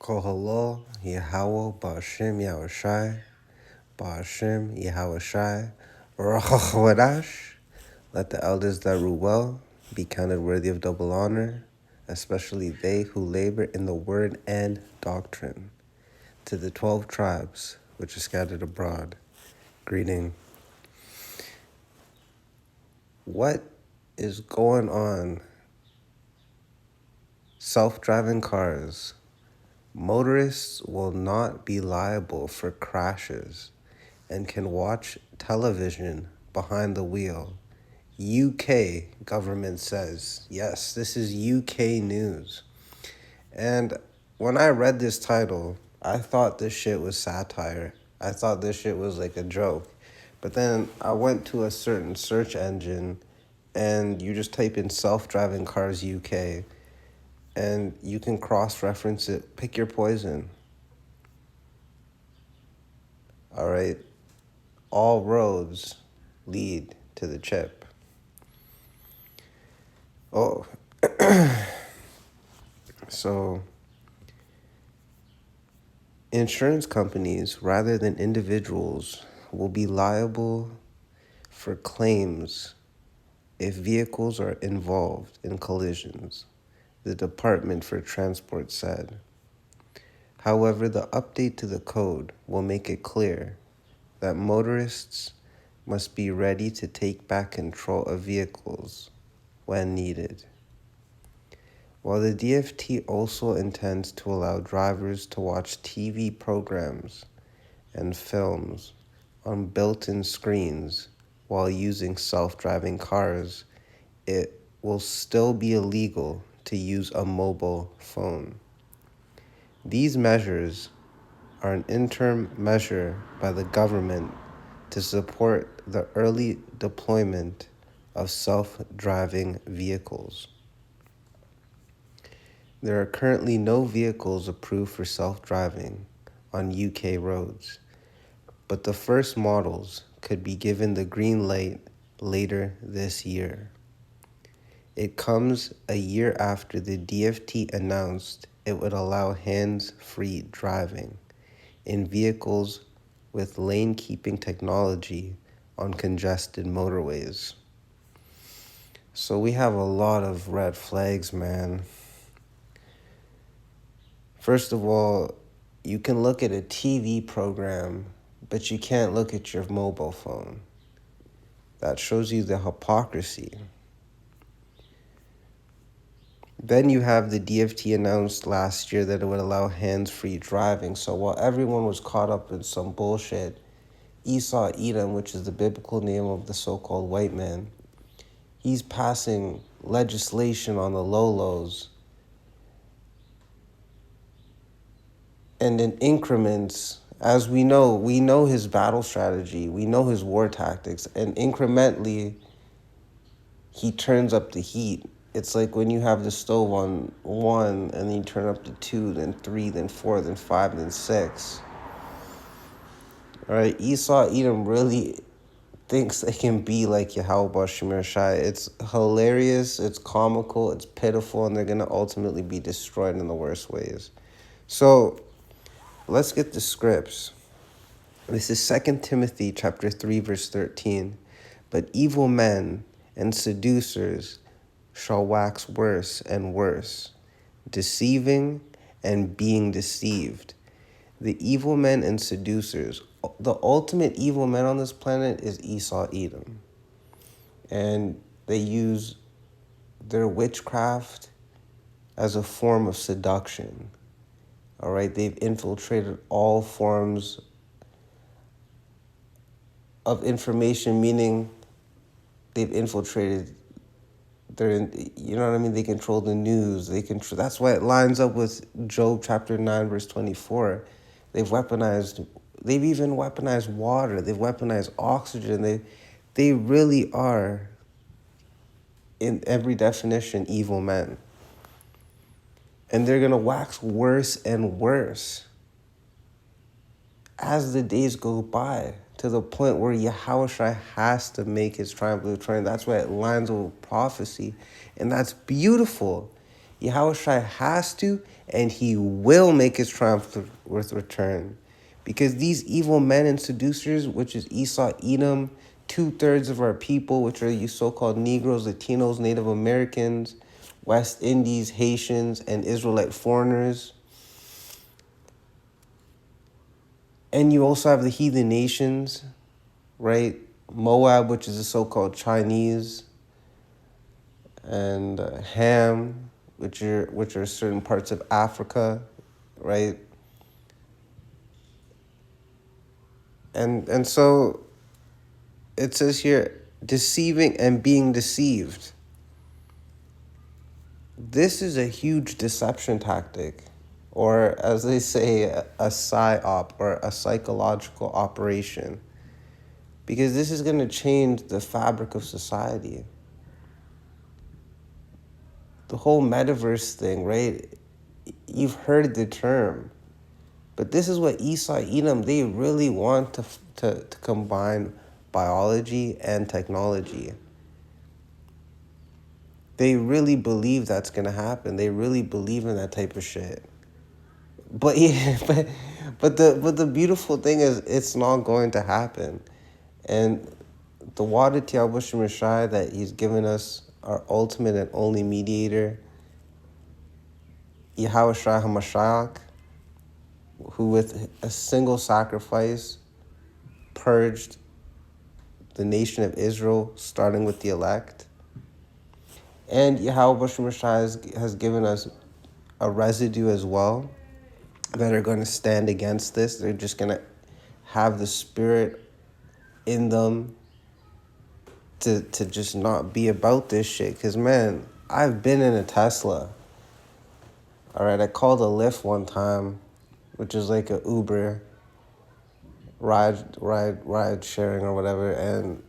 Kohalo, Yahweh, Ba'ashem, Yahushai, Ba'ashem, Yahushai, Ruach. Let the elders that rule well be counted worthy of double honor, especially they who labor in the word and doctrine. To the 12 tribes which are scattered abroad, greeting. What is going on? Self-driving cars. Motorists will not be liable for crashes and can watch television behind the wheel. UK government says. Yes, this is UK news. And when I read this title, I thought this shit was satire. I thought this shit was like a joke. But then I went to a certain search engine and you just type in self-driving cars UK and you can cross-reference it. Pick your poison. All right? All roads lead to the chip. Oh, so insurance companies, rather than individuals, will be liable for claims if vehicles are involved in collisions, the Department for Transport said. However, the update to the code will make it clear that motorists must be ready to take back control of vehicles when needed. While the DFT also intends to allow drivers to watch TV programs and films on built-in screens while using self-driving cars, it will still be illegal to use a mobile phone. These measures are an interim measure by the government to support the early deployment of self-driving vehicles. There are currently no vehicles approved for self-driving on UK roads, but the first models could be given the green light later this year. It comes a year after the DFT announced it would allow hands-free driving in vehicles with lane-keeping technology on congested motorways. So we have a lot of red flags, man. First of all, you can look at a TV program, but you can't look at your mobile phone. That shows you the hypocrisy. Then you have the DFT announced last year that it would allow hands-free driving. So while everyone was caught up in some bullshit, Esau Edom, which is the biblical name of the so-called white man, he's passing legislation on the low-lows and in increments. As we know his battle strategy, we know his war tactics, and incrementally he turns up the heat. It's like when you have the stove on 1 and then you turn up to 2, then 3, then 4, then 5, then 6. All right, Esau Edom really thinks they can be like Yahweh Shemir Shai. It's hilarious, it's comical, it's pitiful, and they're going to ultimately be destroyed in the worst ways. So let's get the scripts. This is 2 Timothy chapter 3, verse 13. But evil men and seducers shall wax worse and worse, deceiving and being deceived. The evil men and seducers, the ultimate evil men on this planet is Esau Edom. And they use their witchcraft as a form of seduction. All right, they've infiltrated all forms of information, meaning they've infiltrated you know what I mean? They control the news. That's why it lines up with Job chapter 9, verse 24. They've even weaponized water. They've weaponized oxygen. They really are, in every definition, evil men. And they're going to wax worse and worse as the days go by, to the point where Yahushua has to make his triumph of the triumph. That's why it lines up with prophecy. And that's beautiful. Yahushua has to, and he will make his triumph with return. Because these evil men and seducers, which is Esau, Edom, 2/3 of our people, which are you so-called Negroes, Latinos, Native Americans, West Indies, Haitians, and Israelite foreigners. And you also have the heathen nations, right? Moab, which is the so-called Chinese, and Ham, which are certain parts of Africa, right? And so it says here, deceiving and being deceived. This is a huge deception tactic, or as they say, a psyop, or a psychological operation, because this is going to change the fabric of society. The whole metaverse thing, right? You've heard the term, but this is what Esau, Edom, they really want to combine biology and technology. They really believe that's gonna happen. They really believe in that type of shit. But yeah, but the beautiful thing is it's not going to happen. And the water Tiabush Mashai that he's given us, our ultimate and only mediator, Yahweh Shai HaMashiach, who with a single sacrifice purged the nation of Israel, starting with the elect. And Yahweh Shai has given us a residue as well that are going to stand against this. They're just going to have the spirit in them to just not be about this shit. Because, man, I've been in a Tesla. All right, I called a Lyft one time, which is like a Uber ride sharing or whatever, and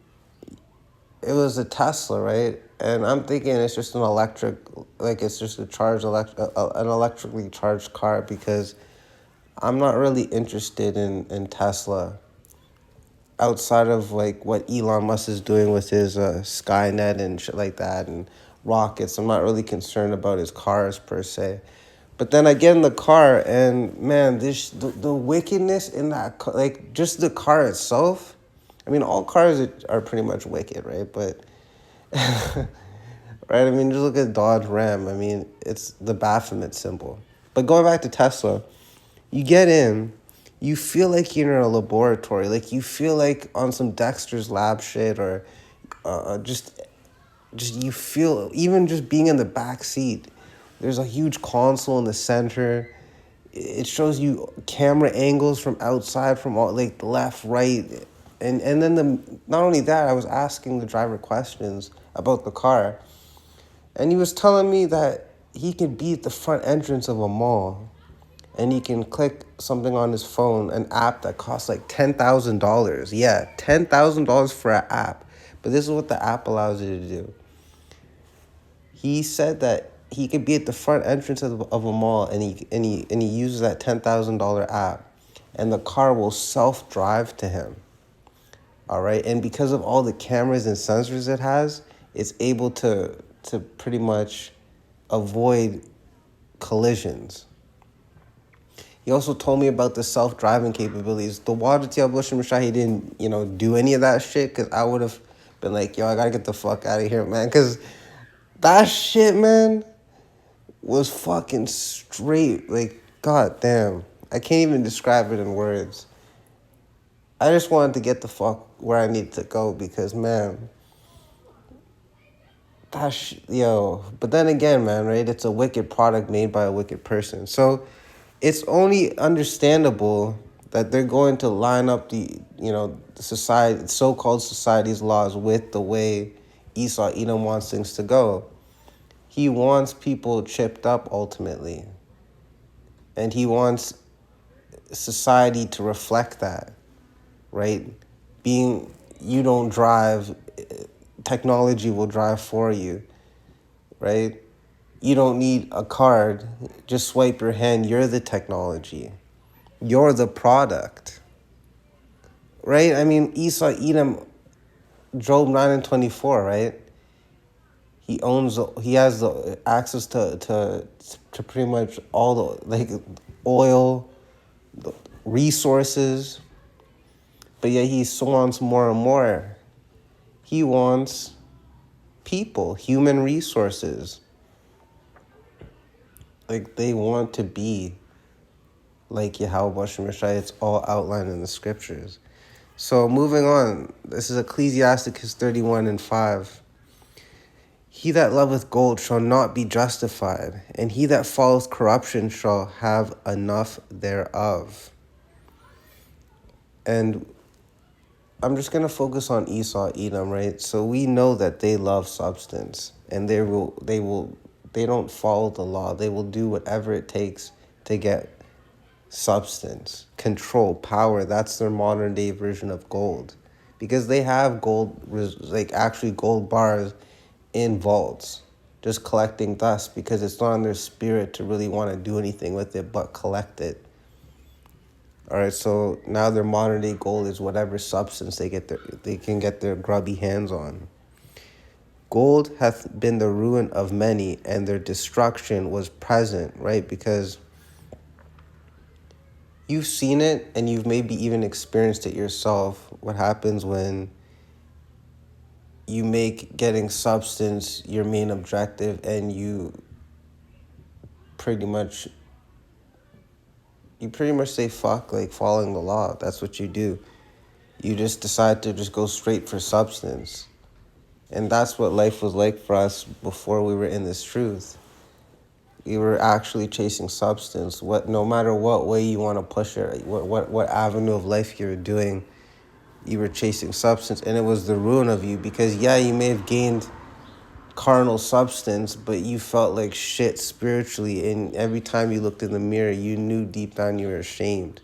it was a Tesla, right? And I'm thinking it's just an electric, like it's just an electrically charged car, because I'm not really interested in Tesla outside of like what Elon Musk is doing with his Skynet and shit like that and rockets. I'm not really concerned about his cars per se. But then I get in the car and man, the wickedness in that car, like just the car itself. I mean, all cars are pretty much wicked, right? But right, I mean, just look at Dodge Ram. I mean, it's the Baphomet symbol. But going back to Tesla, you get in, you feel like you're in a laboratory, like you feel like on some Dexter's Lab shit, or just you feel, even just being in the back seat. There's a huge console in the center. It shows you camera angles from outside, from all like left, right, and then not only that, I was asking the driver questions about the car, and he was telling me that he could be at the front entrance of a mall, and he can click something on his phone, an app that costs like $10,000. Yeah, $10,000 for an app. But this is what the app allows you to do. He said that he could be at the front entrance of a mall, and he uses that $10,000 app, and the car will self-drive to him. All right, and because of all the cameras and sensors it has, it's able to pretty much avoid collisions. He also told me about the self-driving capabilities. The water tail Bush and Rashad, he didn't, do any of that shit, because I would have been like, yo, I gotta get the fuck out of here, man. Because that shit, man, was fucking straight. Like, god damn. I can't even describe it in words. I just wanted to get the fuck where I need to go, because, man, yo. But then again, man, right? It's a wicked product made by a wicked person. So it's only understandable that they're going to line up the society, so-called society's laws with the way Esau Edom wants things to go. He wants people chipped up ultimately, and he wants society to reflect that, right? Being you don't drive, technology will drive for you, right? You don't need a card, just swipe your hand, you're the technology. You're the product, right? I mean, Esau, Edom, Job 9 and 24, right? He has the access to pretty much all the like oil, the resources, but yet he wants more and more. He wants people, human resources. Like they want to be like Yahweh Shemashai. It's all outlined in the scriptures. So moving on, this is Ecclesiasticus 31:5. He that loveth gold shall not be justified, and he that followeth corruption shall have enough thereof. And I'm just gonna focus on Esau, Edom, right? So we know that they love substance, and they don't follow the law. They will do whatever it takes to get substance, control, power. That's their modern day version of gold, because they have gold, like actually gold bars in vaults, just collecting dust, because it's not in their spirit to really want to do anything with it but collect it. All right, so now their modern day gold is whatever substance they can get their grubby hands on. Gold hath been the ruin of many, and their destruction was present, right? Because you've seen it, and you've maybe even experienced it yourself. What happens when you make getting substance your main objective, and pretty much you pretty much say fuck like following the law. That's what you do. You just decide to just go straight for substance. And that's what life was like for us before we were in this truth. We were actually chasing substance. No matter what way you want to push it, what avenue of life you're doing, you were chasing substance, and it was the ruin of you, because yeah, you may have gained carnal substance, but you felt like shit spiritually, and every time you looked in the mirror, you knew deep down you were ashamed,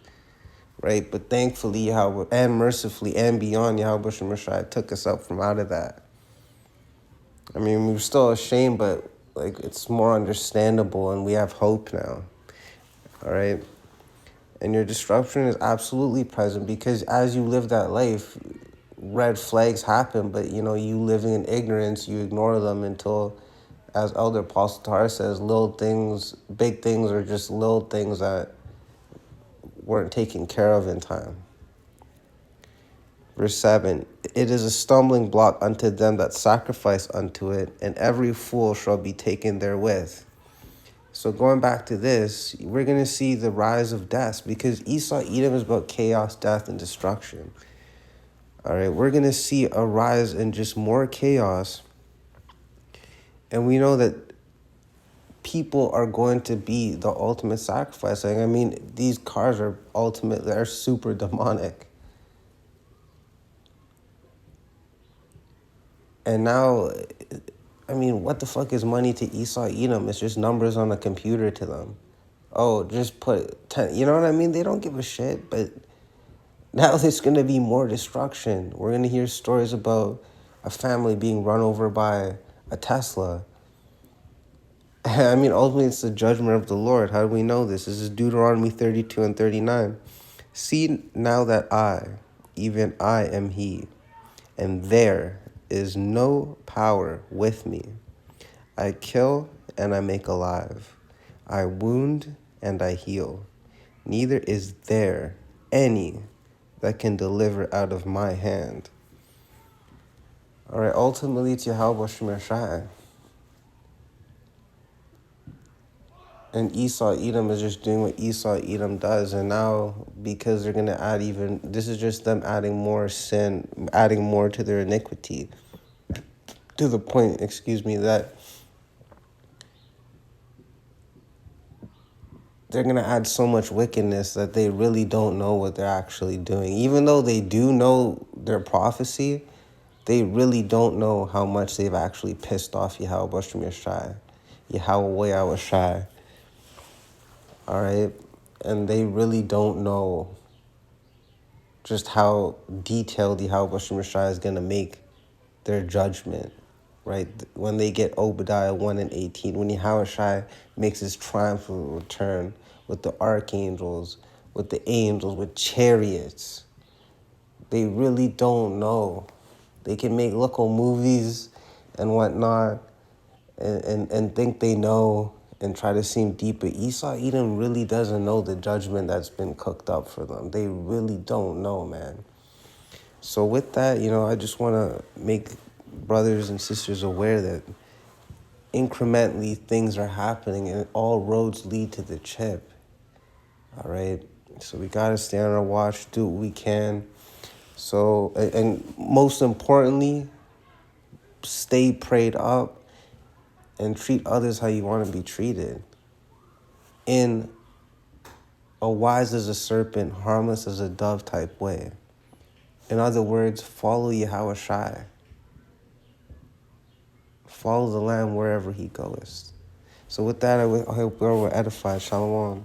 right? But thankfully, Yahweh, and mercifully, and beyond, Yahweh Shemashai took us up from out of that. I mean, we were still ashamed, but like it's more understandable, and we have hope now, all right? And your disruption is absolutely present, because as you live that life, red flags happen, but you living in ignorance, you ignore them until, as Elder Apostle Tahar says, little things, big things are just little things that weren't taken care of in time. Verse 7, it is a stumbling block unto them that sacrifice unto it, and every fool shall be taken therewith. So going back to this, we're going to see the rise of death, because Esau, Edom is about chaos, death, and destruction. All right, we're going to see a rise in just more chaos. And we know that people are going to be the ultimate sacrifice. Like, I mean, these cars are they're super demonic. And now, I mean, what the fuck is money to Esau, Edom? It's just numbers on a computer to them. Oh, just put 10, you know what I mean? They don't give a shit, but now there's going to be more destruction. We're going to hear stories about a family being run over by a Tesla. I mean, ultimately, it's the judgment of the Lord. How do we know this? This is Deuteronomy 32:39. See now that I, even I, am He, and there is no power with me. I kill and I make alive. I wound and I heal. Neither is there any that can deliver out of my hand. All right, ultimately, it's Yahweh Shemashai. And Esau, Edom is just doing what Esau, Edom does. And now, because they're going to add this is just them adding more sin, adding more to their iniquity. To the point, that they're going to add so much wickedness that they really don't know what they're actually doing. Even though they do know their prophecy, they really don't know how much they've actually pissed off Yahweh Shai, Yahweh Shai. All right? And they really don't know just how detailed Yahweh Shai is going to make their judgment, right? When they get Obadiah 1:18, when Yahweh Shai makes his triumphal return with the archangels, with the angels, with chariots, they really don't know. They can make local movies and whatnot, and think they know and try to seem deeper. Esau Edom really doesn't know the judgment that's been cooked up for them. They really don't know, man. So with that, I just want to make brothers and sisters aware that incrementally things are happening and all roads lead to the chip. All right. So we got to stay on our watch, do what we can. So, and most importantly, stay prayed up and treat others how you want to be treated. In a wise as a serpent, harmless as a dove type way. In other words, follow Yahweh Shai. Follow the Lamb wherever he goes. So with that, I hope we are edified. Shalom.